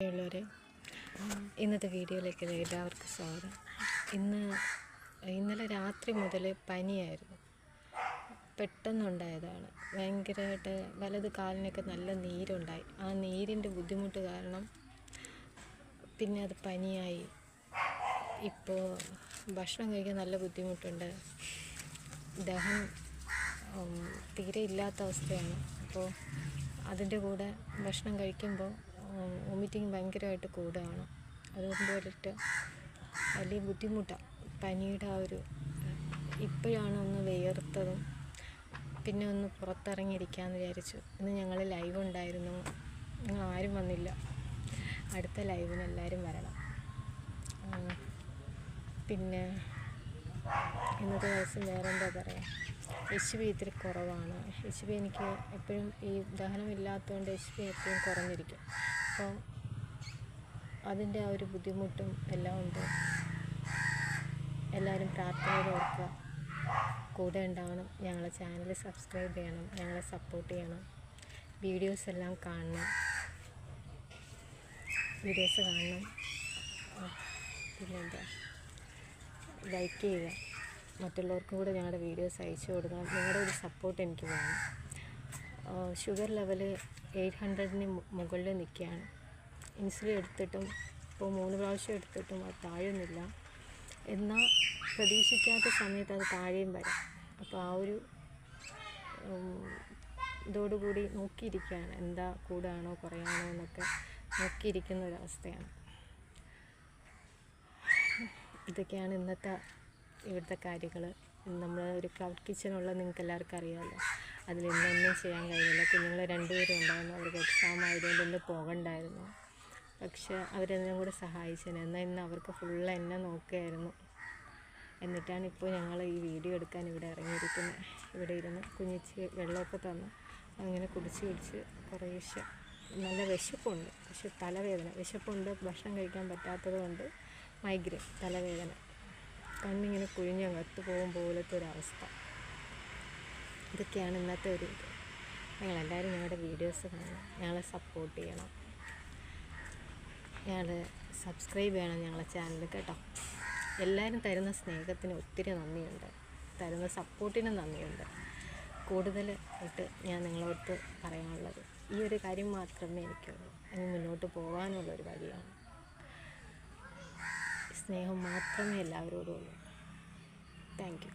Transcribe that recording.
ഉള്ളവരെ ഇന്നത്തെ വീഡിയോയിലേക്ക് എല്ലാവർക്കും സ്വാഗതം. ഇന്നലെ രാത്രി മുതൽ പനിയായിരുന്നു. പെട്ടെന്നുണ്ടായതാണ്. ഭയങ്കരമായിട്ട് വലത് കാലിനൊക്കെ നല്ല നീരുണ്ടായി. ആ നീരിൻ്റെ ബുദ്ധിമുട്ട് കാരണം പിന്നെ അത് പനിയായി. ഇപ്പോൾ ഭക്ഷണം കഴിക്കാൻ നല്ല ബുദ്ധിമുട്ടുണ്ട്. ദഹനം തീരെ ഇല്ലാത്ത അവസ്ഥയാണ്. അപ്പോൾ അതിൻ്റെ കൂടെ ഭക്ഷണം കഴിക്കുമ്പോൾ വോമിറ്റിങ് ഭയങ്കരമായിട്ട് കൂടുകയാണ്. അതുകൊണ്ട് വന്നിട്ട് വലിയ ബുദ്ധിമുട്ടാണ്. പനിയുടെ ആ ഒരു ഇപ്പോഴാണ് ഒന്ന് വിയർത്തതും പിന്നെ ഒന്ന് പുറത്തിറങ്ങിയിരിക്കാമെന്ന് വിചാരിച്ചു. ഇന്ന് ഞങ്ങൾ ലൈവ് ഉണ്ടായിരുന്നു. നിങ്ങൾ ആരും വന്നില്ല. അടുത്ത ലൈവിന് എല്ലാവരും വരണം. പിന്നെ ഇന്നത്തെ ദിവസം വേറെന്താ പറയുക, HP ഇത്തിരി കുറവാണ്. HP എനിക്ക് എപ്പോഴും ഈ ദഹനമില്ലാത്തതുകൊണ്ട് HP എപ്പോഴും കുറഞ്ഞിരിക്കും. അപ്പോൾ അതിൻ്റെ ആ ഒരു ബുദ്ധിമുട്ടും എല്ലാം ഉണ്ട്. എല്ലാവരും പ്രാർത്ഥനയിൽ ഓർക്കുക, കൂടെ ഉണ്ടാവണം. ഞങ്ങളെ ചാനൽ സബ്സ്ക്രൈബ് ചെയ്യണം, ഞങ്ങളെ സപ്പോർട്ട് ചെയ്യണം. വീഡിയോസ് എല്ലാം കാണണം, പിന്നെന്താ ലൈക്ക് ചെയ്യുക. മറ്റുള്ളവർക്കും കൂടെ ഞങ്ങളുടെ വീഡിയോസ് അയച്ചു കൊടുക്കണം. നിങ്ങളുടെ ഒരു സപ്പോർട്ട് എനിക്ക് വേണം. ഷുഗർ ലെവൽ 800-ന് മുകളിൽ നിൽക്കുകയാണ്. ഇൻസുലിൻ എടുത്തിട്ടും ഇപ്പോൾ 3 പ്രാവശ്യം എടുത്തിട്ടും അത് താഴുന്നില്ല. എന്നാൽ പ്രതീക്ഷിക്കാത്ത സമയത്ത് അത് താഴെയും വരാം. അപ്പോൾ ആ ഒരു ഇതോടുകൂടി നോക്കിയിരിക്കുകയാണ്, എന്താ കൂടുകയാണോ കുറയാണോ എന്നൊക്കെ നോക്കിയിരിക്കുന്ന ഒരവസ്ഥയാണ്. ഇതൊക്കെയാണ് ഇവിടുത്തെ കാര്യങ്ങൾ. നമ്മൾ ഒരു ക്ലൗഡ് കിച്ചണുള്ള നിങ്ങൾക്ക് എല്ലാവർക്കും അറിയാമല്ലോ. അതിലിന്നൊന്നും ചെയ്യാൻ കഴിയില്ല. കുഞ്ഞുങ്ങൾ 2 പേരും ഉണ്ടായിരുന്നു. അവർക്ക് എക്സാം ആയതുകൊണ്ട് ഇന്ന് പോകണ്ടായിരുന്നു. പക്ഷെ അവരെല്ലാം കൂടെ സഹായിച്ചേനെ. എന്നാൽ ഇന്ന് അവർക്ക് ഫുള്ള് എന്നെ നോക്കുകയായിരുന്നു. എന്നിട്ടാണ് ഇപ്പോൾ ഞങ്ങൾ ഈ വീഡിയോ എടുക്കാൻ ഇവിടെ ഇറങ്ങിയിരിക്കുന്നത്. ഇവിടെ ഇരുന്ന് കുഞ്ഞിച്ച് വെള്ളമൊക്കെ തന്നു അങ്ങനെ കുടിച്ച് കുറേശ്ശെ നല്ല വിശപ്പുണ്ട്. പക്ഷെ തലവേദന വിശപ്പുണ്ട്. ഭക്ഷണം കഴിക്കാൻ പറ്റാത്തത് കൊണ്ട് മൈഗ്രെയിൻ, തലവേദന, കണ്ണിങ്ങനെ കുഴിഞ്ഞകത്ത് പോകും പോലത്തെ ഒരവസ്ഥ. ഇതൊക്കെയാണ് ഇന്നത്തെ ഒരു ഇത്. ഞങ്ങളെല്ലാവരും ഞങ്ങളുടെ വീഡിയോസ് കാണണം, ഞങ്ങളെ സപ്പോർട്ട് ചെയ്യണം, ഞങ്ങൾ സബ്സ്ക്രൈബ് ചെയ്യണം ഞങ്ങളെ ചാനൽ കേട്ടോ. എല്ലാവരും തരുന്ന സ്നേഹത്തിന് ഒത്തിരി നന്ദിയുണ്ട്, തരുന്ന സപ്പോർട്ടിനും നന്ദിയുണ്ട്. കൂടുതൽ ആയിട്ട് ഞാൻ നിങ്ങളോട് പറയാനുള്ളത് ഈ ഒരു കാര്യം മാത്രമേ എനിക്കുള്ളൂ. ഇനി മുന്നോട്ട് പോകാനുള്ളൊരു വഴിയാണ്. സ്നേഹം മാത്രമേ എല്ലാവരോടും ഉള്ളൂ. Thank you.